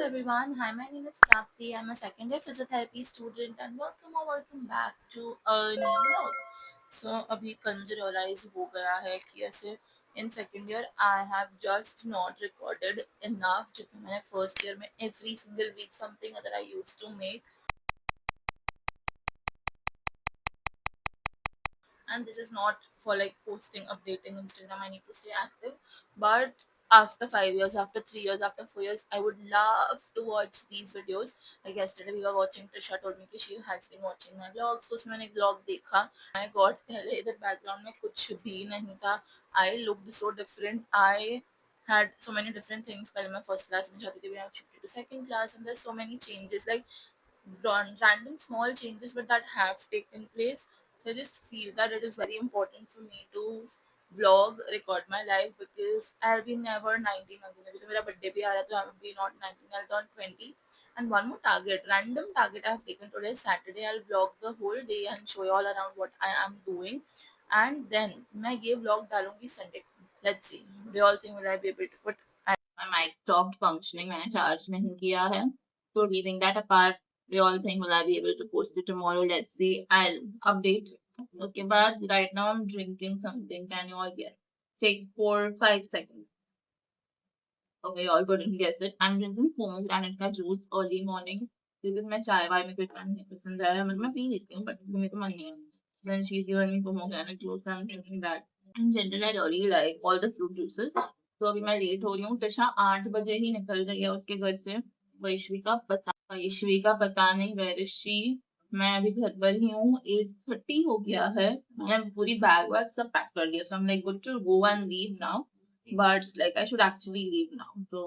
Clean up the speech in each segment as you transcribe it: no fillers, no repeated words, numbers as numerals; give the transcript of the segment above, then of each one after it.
everyone. Hi, my name is Prapti. I'm a second year physiotherapy student and welcome back to a new vlog. So अभी कल मुझे realize हो गया है कि ऐसे in second year I have just not recorded enough जितना मैंने first year में every single week something that I used to make, and this is not for like posting updating Instagram. I need to stay active, but after 5 years, after 3 years, after 4 years, I would love to watch these videos. Like yesterday we were watching, Trisha told me कि she has been watching my vlogs, तो उसमें मैंने एक vlog देखा. My god, पहले इधर background में कुछ भी नहीं था. I looked so different. I had so many different things. पहले मैं first class में जाती थी, I shifted to second class, and there's so many changes. Like random small changes but that have taken place. So I just feel that it is very important for me to vlog, record my life, because I'll be never 19 again. अभी तो मेरा birthday भी आ रहा है, तो I'll be not 19, I'll turn 20. And one more target, random target I have taken today is Saturday. I'll vlog the whole day and show you all around what I am doing. And then मैं ये vlog डालूंगी Sunday को. Let's see. They all think will I be able to put. My mic stopped functioning. मैंने charge नहीं किया है. So leaving that apart, we all think will I be able to post it tomorrow? Let's see. I'll update. उसके बाद right now I'm drinking something. Can you all guess? Take 4 5 seconds. Okay, you all couldn't guess it. I'm drinking pomegranate का juice early morning because मैं चाय वाय में कुछ नहीं पसंद है. मतलब मैं पी लेती हूँ but मेरे को मन नहीं है. Then she's given me pomegranate juice. So I'm drinking that. In general, I really like all the fruit juices. तो अभी मैं लेट हो रही हूँ. टिशा 8 बजे ही निकल गई है उसके घर से. वैश्वी का पता नहीं वेयर इज शी. मैं अभी घर पर ही हूँ. 8:30 हो गया है. मैंने पूरी बैग वैग सब पैक कर लिया. So I'm like good to go and leave now. But like I should actually leave now. So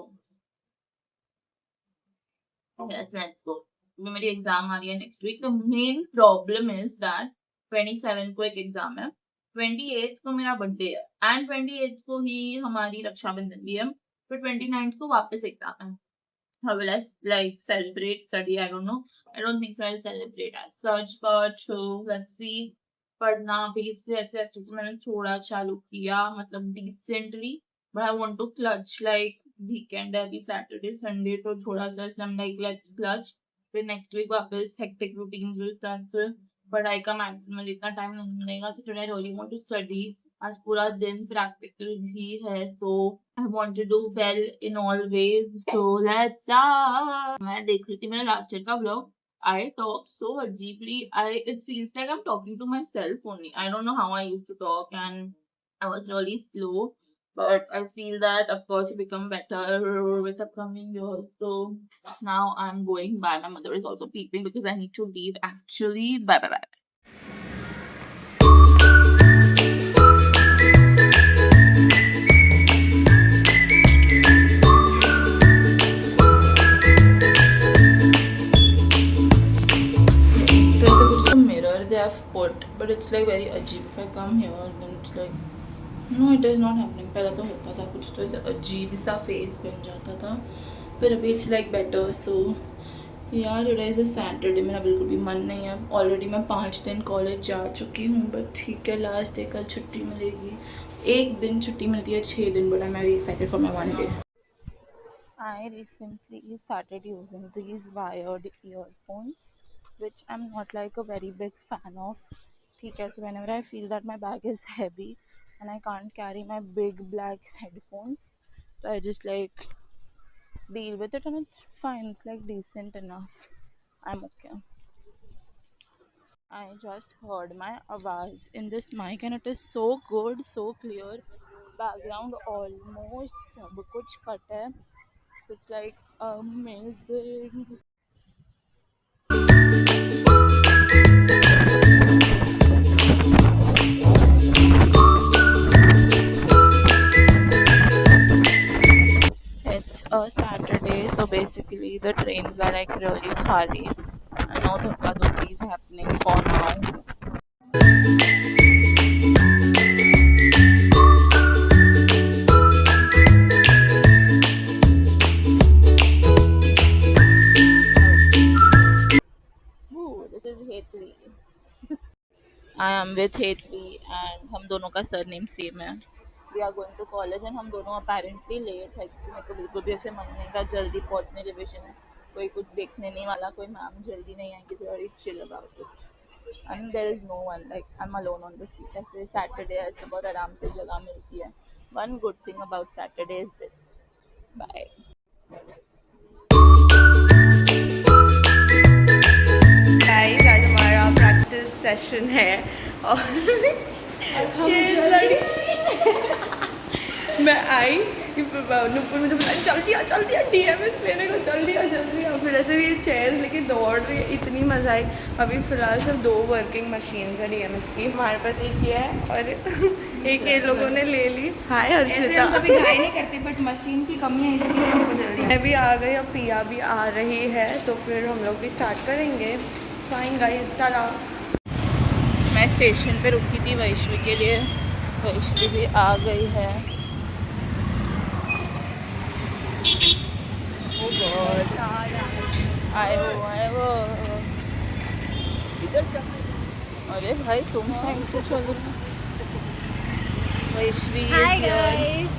yes, let's go. अभी मेरी एग्जाम आ रही है next week. The main problem is that 27 को एक एग्जाम है. 28 को मेरा बर्थडे है एंड 28 को ही हमारी रक्षाबंधन भी है. फिर 29 को वापस एग्जाम है. How will I like celebrate study? I don't know. I don't think so I'll celebrate as such, but let's see. पढ़ना भी इससे ऐसे अच्छे से मैंने थोड़ा चालू किया, मतलब decently, but I want to clutch like weekend है अभी Saturday Sunday, तो थोड़ा सा ऐसे I'm like let's clutch. फिर next week वापस hectic routines will start. So पढ़ाई का maximum इतना time नहीं मिलेगा. So today I really want to study. आज पूरा दिन practicals ही है, so I want to do well in all ways. So let's start. मैं देख रही थी मेरा last year का vlog. I talk so ajeebly. It feels like I'm talking to myself only. I don't know how I used to talk, and I was really slow. But I feel that of course you become better with upcoming years. So now I'm going. Bye. My mother is also peeping because I need to leave actually. Bye bye bye. There's a कुछ mirror they have put, but it's like very अजीब. If I come here, then it's like no, it is not happening. पहले तो होता था कुछ तो ऐसा अजीब सा फेस बन जाता था, पर अभी it's like better. So यार टुडे इज़ अ सैटरडे. मेरा बिल्कुल भी मन नहीं है. ऑलरेडी मैं 5 दिन कॉलेज जा चुकी हूँ, बट ठीक है लास्ट डे कल छुट्टी मिलेगी. एक दिन छुट्टी मिलती है 6 दिन, but I am very excited for my one day. I recently started using these wired earphones, which I'm not like a very big fan of. Okay, so whenever I feel that my bag is heavy and I can't carry my big black headphones, so I just like deal with it, and it's fine. It's like decent enough. I'm okay. I just heard my awaz in this mic and it is so good, so clear. Background almost सब कुछ cut है. So it's like amazing. It's a Saturday, so basically the trains are like really khali. I know dhokka dhokki is happening for now. Ooh, this is Hetvi. I am with Hetvi and हम दोनों का surname same है. We are going to college and हम दोनों apparently late है क्योंकि मेरे को बिल्कुल भी ऐसे मन नहीं था जल्दी पहुँचने रिविजन है, कोई कुछ देखने नहीं वाला, कोई मैम जल्दी नहीं आएगी, तो very chill about it and there is no one, like I am alone on the seat. ऐसे सैटरडे ऐसे बहुत आराम से जगह मिलती है। One good thing about Saturday is this. Bye. Guys आज हमारा प्रैक्टिस सेशन है और ये लड़की मैं आई कि नुपुर मुझे बताया जल्दी आ डीएमएस लेने को, जल्दी आ। फिर ऐसे भी चेयर्स लेके दौड़ रही है, इतनी मज़ा आई। अभी फ़िलहाल सिर्फ 2 वर्किंग मशीन्स है डीएमएस की, हमारे पास एक ये है और एक ये लोगों ने ले ली। हाय हर्षिता। हम कभी घाई नहीं करते बट मशीन की कमी है इसलिए हमको जल्दी। मैं भी आ गई, अब पिया भी आ रही है, तो फिर हम लोग भी स्टार्ट करेंगे। Fine guys, Tata. मैं स्टेशन पे रुकी थी वैष्णवी के लिए, वैष्णवी भी आ गई है। ओ गॉड, आए वो अरे भाई तुम टाइम से चलो। वैष्णवी हाय गाइस,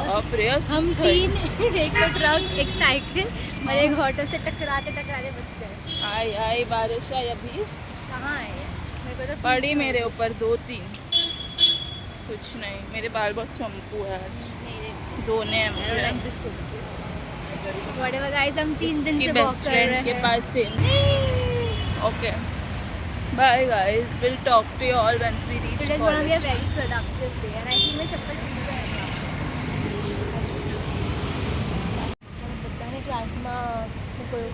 बाप रे, हम 3 एक तो ट्रक, एक साइकिल और एक ऑटो से टकराते बच गए। आई बारिश आई अभी, कहाँ है मेरे को तो पड़ी मेरे ऊपर 2-3, कुछ नहीं, मेरे बाल बहुत चंपू है आज, धोने हैं मुझे। व्हाटएवर गाइस, हम 3 दिन इसकी से वॉक बेस्ट कर फ्रेंड रहे के हैं। पास से। Okay bye guys, will talk to you all when we reach Today is gonna be a college. very productive day and I think मैं चप्पल भूल जाऊंगा। पता नहीं क्लास में कोई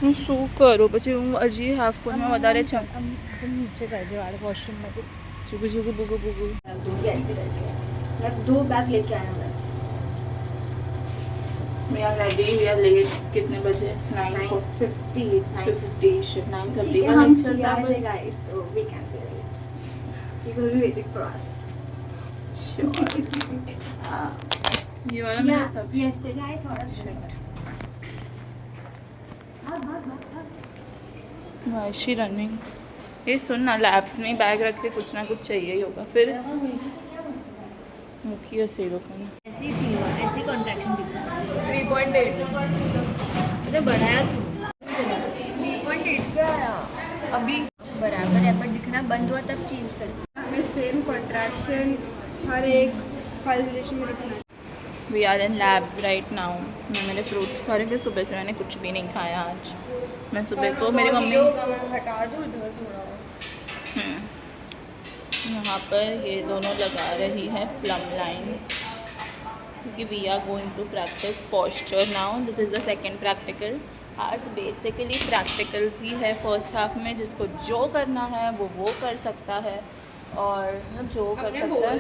હું શું કરું પછી હું હજી હાફ પૂરમાં વધારે છે हम नीचे कर जो वाले वॉशरूम में ચુગુ ચુગુ બુગુ બુગુ। दूंगी ऐसे करके। मैं 2 बैग लेके आया बस। We are ready, we are late. कितने बजे? 9:50 it's 9:50 9:30 ठीक है, का हम लेक्चर था। CR से guys तो we can be late. People will be waiting for us. Sure. ये वाला मेरा सब Yesterday I thought of shit. भाग। Why she running. ये सुन ना, लैब्स में बैग रख के कुछ ना कुछ चाहिए ही होगा, फिर मुखिया से रोकना। ऐसे ही थी वो, ऐसे ही कॉन्ट्रैक्शन दिखता था। 3.8 अरे बढ़ाया तू 3.8 पे आया अभी। बराबर है, पर दिखना बंद हुआ तब चेंज कर। मैं सेम कॉन्ट्रैक्शन हर एक फाइल में रखना है। We are in labs right now. मैं मेरे फ्रूट्स खा रही हूँ, सुबह से मैंने कुछ भी नहीं खाया आज। मैं सुबह को मेरी मम्मी हटा दूँ इधर थोड़ा। यहाँ पर ये दोनों लगा रही है प्लम लाइन्स क्योंकि we are going to practice posture now. This is the second practical. आज बेसिकली प्रैक्टिकल्स ही है फर्स्ट हाफ में, जिसको जो करना है वो कर सकता है और मतलब जो कर सकता है।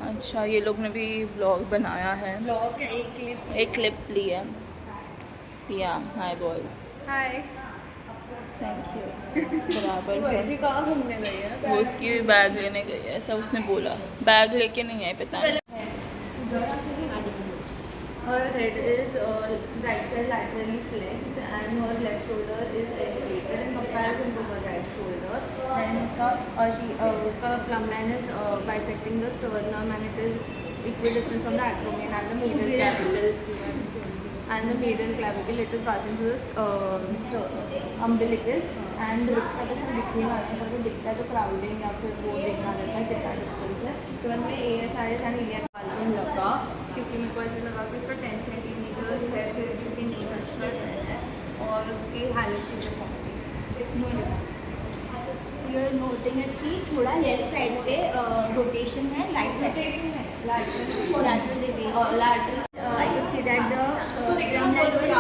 अच्छा, ये लोग ने भी ब्लॉग बनाया है, ब्लॉग का एक क्लिप ली है। पिया हाय बॉय। हाय। Thank you. बराबर है। वैसे कहाँ घूमने गई है? वो उसकी भी बैग लेने गई है, ऐसा उसने बोला। बैग लेके नहीं आई, पता नहीं। Her head is right side laterally flexed and her left shoulder is elevated in comparison to her right shoulder. Then उसका plumb line is bisecting the sternum and it is equidistant from the acromion and the medial clavicle. It is passing through the umbilicus and ribs का तो सिर्फ दिखने में आता है, पर वो दिखता है तो क्राउडिंग या फिर वो देखना रहता है कितना डिस्टेंस है। तो मैं ASIS एंड iliac बालों लगा क्योंकि मेरे को ऐसे लगा कि उसका 10 सेंटीमीटर्स है, फिर उसकी नी टच कर रहे हैं और उसकी highlight deformity it's no different. So you're noting it कि थोड़ा लेफ्ट साइड पे रोटेशन है, right side lateral deviation. I could see that the plum line was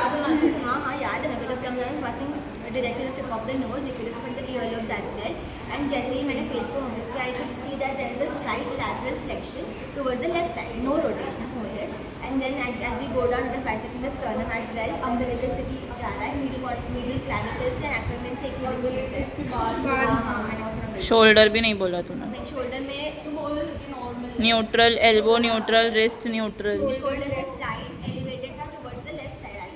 हाँ याद है मेरे को, the plum line was passing directly at the tip of the nose, equidistant from the earlobes as well. And जैसे ही मैंने face को होने से I could see that there is a slight lateral flexion towards the left side, no rotation here. And then as we go down, it is bisecting the sternum as well. Umbilicus से भी जा रहा है, medial clavicle से acromion से equidistant है। हाँ मैंने वो थोड़ा शोल्डर भी नहीं बोला तूने। नहीं, शोल्डर में neutral, elbow neutral, wrist neutral. Shoulder से स्लाइड एलिवेटेड था towards the left side as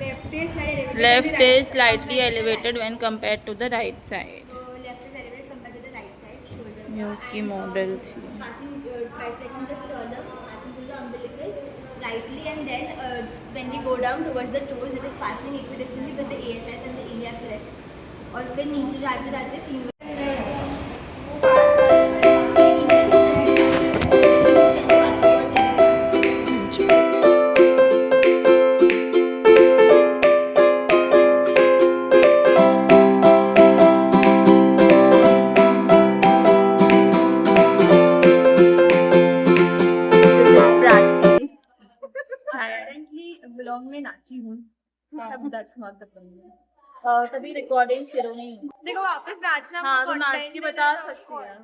left is left is slightly elevated when compared to the right side. तो left is elevated compare to the right side shoulder ये उसकी model थी। Passing bisecting the sternum, passing through the umbilicus rightly, and then when we go down towards the toes, it is passing equidistantly with the ASS and the iliac crest. और फिर नीचे जाते जाते finger में नाची हूँ। That's not the problem. कभी recording शुरू नहीं हुई। देखो वापस नाचना। हाँ तो नाच के बता सकती है।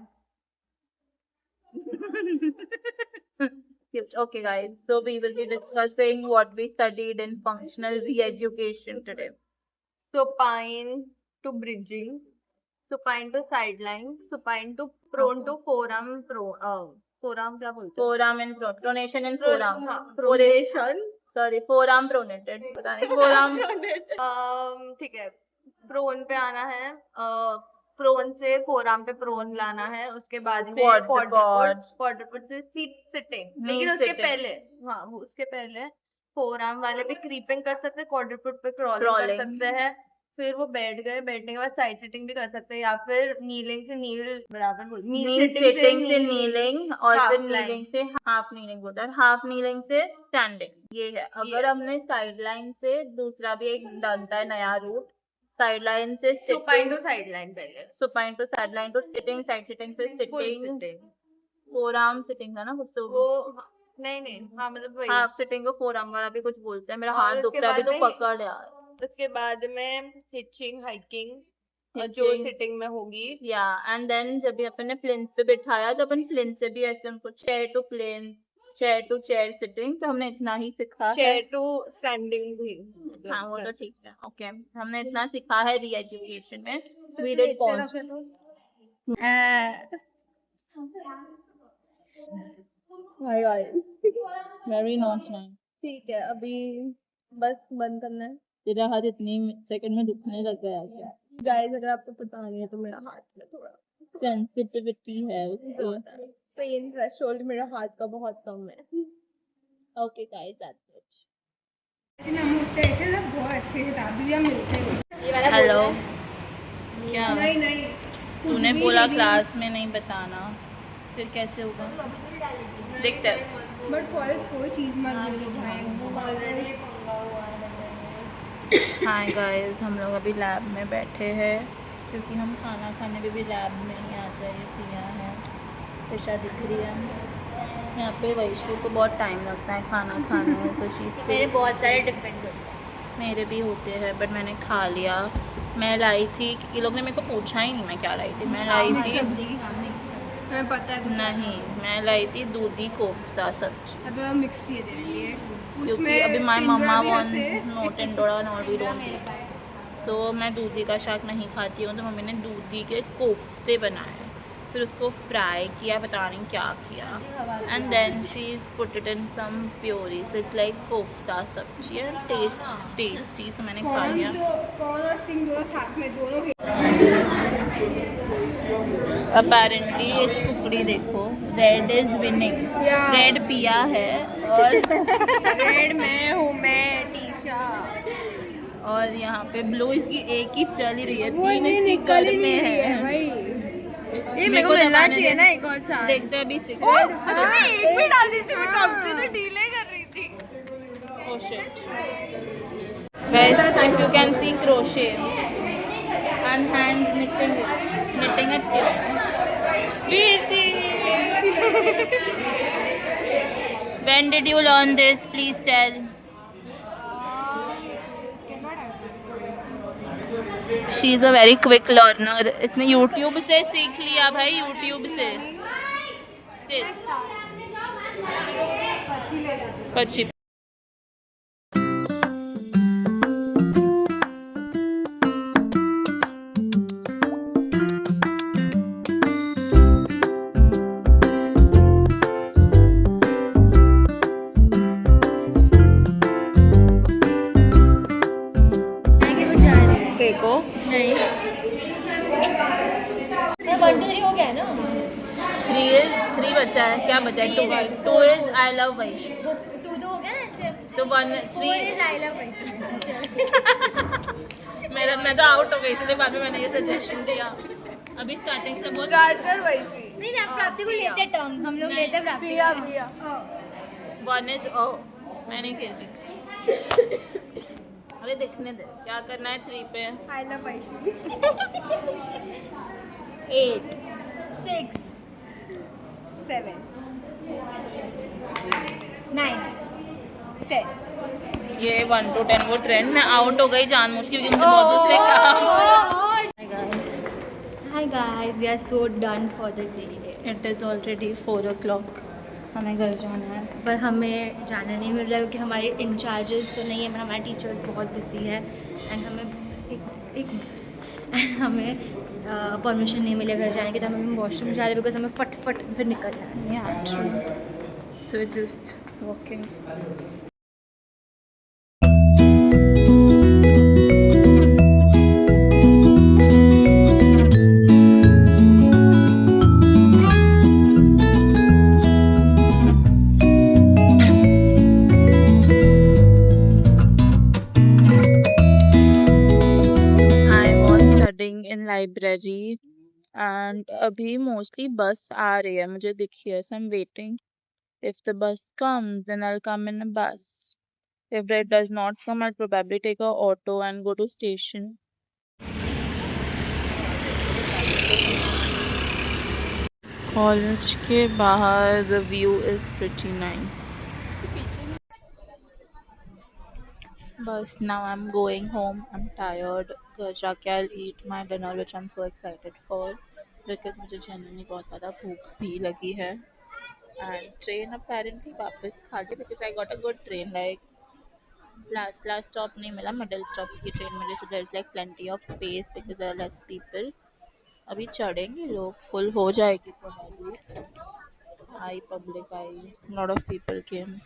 Okay guys, so we will be discussing what we studied in functional re-education today. Supine to bridging, supine to sideline, supine to prone to forearm, forearm क्या बोलते हैं? Forearm and pronation and forearm. Pronation. Sorry, forearm pronated. पता नहीं forearm. ठीक है, prone पे आना है, प्रोन से फोरआर्म पे प्रोन लाना है, उसके बाद में क्वाड्रपॉड से सिटिंग। लेकिन उसके पहले, हाँ उसके पहले फोरआर्म वाले पे क्रीपिंग कर सकते हैं, क्वाड्रपॉड पे क्रॉलिंग कर सकते हैं, फिर वो बैठ गए, बैठने के बाद साइड सिटिंग भी कर सकते हैं, या फिर नीलिंग से नील बराबर सिटिंग से नीलिंग, और फिर नीलिंग से हाफ नीलिंग होता है, हाफ नीलिंग से स्टैंडिंग। ये है। अगर हमने साइड लाइन से दूसरा भी एक बनता है नया रूट, साइड लाइन से सुपाइन टू साइड लाइन, पहले supine to side line to sitting, side sitting से सिटिंग, फोरआर्म सिटिंग था ना कुछ तो वो नहीं हाँ मतलब वही हाफ सिटिंग को फोरआर्म वाला भी कुछ बोलते हैं। मेरा हाथ दुख रहा है अभी तो पकड़ यार। उसके बाद में हिचिंग, हाइकिंग जो सिटिंग में होगी, या एंड देन जब भी अपन ने प्लिंथ पे बिठाया तो अपन प्लिंथ से भी ऐसे उनको chair to plane, chair to chair sitting, तो हमने इतना ही सीखा। चेयर टू स्टैंडिंग भी, हाँ वो तो ठीक है। ओके, हमने इतना सीखा है री एजुकेशन में। We did hi guys, very nice. ठीक है, अभी बस बंद करना है। तेरा हाथ इतनी सेकंड में दुखने लग गया क्या? गाइस अगर आपको पता नहीं है तो मेरा हाथ में थोड़ा सेंसिटिविटी है उसको, पेन थ्रेशोल्ड मेरा हाथ का बहुत कम है। Okay guys, that's it. लेकिन हम उससे ऐसे ना बहुत अच्छे से था, अभी हम मिलते हैं। हेलो, क्या नहीं तूने बोला क्लास में नहीं बताना, फिर कैसे होगा? देखते हैं। बट कोई चीज मत बोलो भाई, वो ऑलरेडी हाय गाइस, हम लोग अभी लैब में बैठे हैं क्योंकि हम खाना खाने भी लैब में ही आते हैं। पिया है, पेशा दिख रही है यहाँ पे। वैशु को बहुत टाइम लगता है खाना खाने में, सो चीज़ मेरे बहुत सारे डिफरेंस होते हैं। मेरे भी होते हैं, बट मैंने खा लिया। मैं लाई थी, ये लोग ने मेरे को पूछा ही नहीं मैं क्या लाई थी। मैं लाई थी, हमें पता है नहीं मैं लाई थी दूधी कोफ्ता सब्जी, तो मिक्स ये दे रही है क्योंकि अभी my mamma wants no tindora not we don't eat, so मैं दूधी का शाक नहीं खाती हूँ। तो मम्मी ने दूधी के कोफ्ते बनाए, फिर उसको फ्राई किया, पता नहीं क्या किया, and then she is put it in some puree, so it's like kofta sabzi and tasty, सो मैंने खा लिया। कौन और सिंह दोनों साथ में, दोनों अपेरेंटली इस कुकड़ी देखो, रेड इज विनिंग, रेड पिया है और रेड मैं हूँ, मैं टीशा, और यहाँ पे ब्लू इसकी एक ही चल ही रही है, तीन इसकी घर में है भाई। ये मेरे को मिलना चाहिए ना एक और चांस। देखते हैं अभी 6 मैं एक भी डाल दी थी, मैं कब से तो डीले कर रही थी। Guys, if you can see crochet and hands knitting a skill. When did you learn this? Please tell. She is a very quick learner. इसने YouTube से सीख लिया भाई, YouTube से। Still. पची। को नहीं 1 2 3 हो गया ना। थ्री बचा है, क्या बचा है? Three है, two four, is four. I love Vaish. वो टू तो हो गया ना ऐसे. तो one four three. Is I love Vaishnavi. मैं तो आउट हो गई, इसलिए बाद में मैंने ये सजेशन दिया। अभी स्टार्टिंग से बोल। स्टार्टर वैश्वी. नहीं ना, प्राप्ति को लेते टर्न, हम लोग लेते प्राप्ति. पिया पिया. वन इज ओ, मैं नहीं खेल रही। अरे दिखने दे, क्या करना है थ्री पे। I love Vaishvi. 8, 6, 7, 9, 10. ये 1 to 10 वो ट्रेंड, मैं आउट हो गई जानबूझ के क्योंकि मुझे बहुत दूसरे काम। Hi guys, we are so done for the day. It is already 4 o'clock, हमें घर जाना है। पर हमें जाना नहीं मिल रहा है क्योंकि हमारे इंचार्जेस तो नहीं है, पर हमारे टीचर्स बहुत बिजी है एंड हमें परमिशन नहीं मिले घर जाने की, तो हम वॉशरूम जा रहे हैं बिकॉज हमें फट फिर निकलना है. Yeah, true. So we're just walking. I was studying in library and अभी mostly bus आ रही है, मुझे दिखी है, so I'm waiting. If the bus comes, then I'll come in a bus. If it does not come, I'll probably take a auto and go to station. College के बाहर the view is pretty nice. But now I'm going home. I'm tired. घर जाके I'll eat my dinner, which I'm so excited for because मुझे genuinely बहुत ज़्यादा भूख भी लगी है. And train apparently वापस खाली because I got a good train. Like last stop नहीं मिला, middle stops की train milli, so there's like plenty of space because there are less people. अभी चढ़ेंगे लोग, full हो जाएगी probably. High public, high, lot of people came,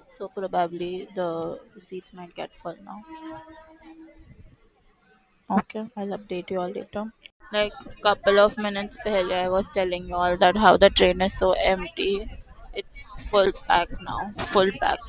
so probably the seats might get full now. Okay, I'll update you all later. Like couple of minutes pehle I was telling you all that how the train is so empty. It's full pack now, full pack.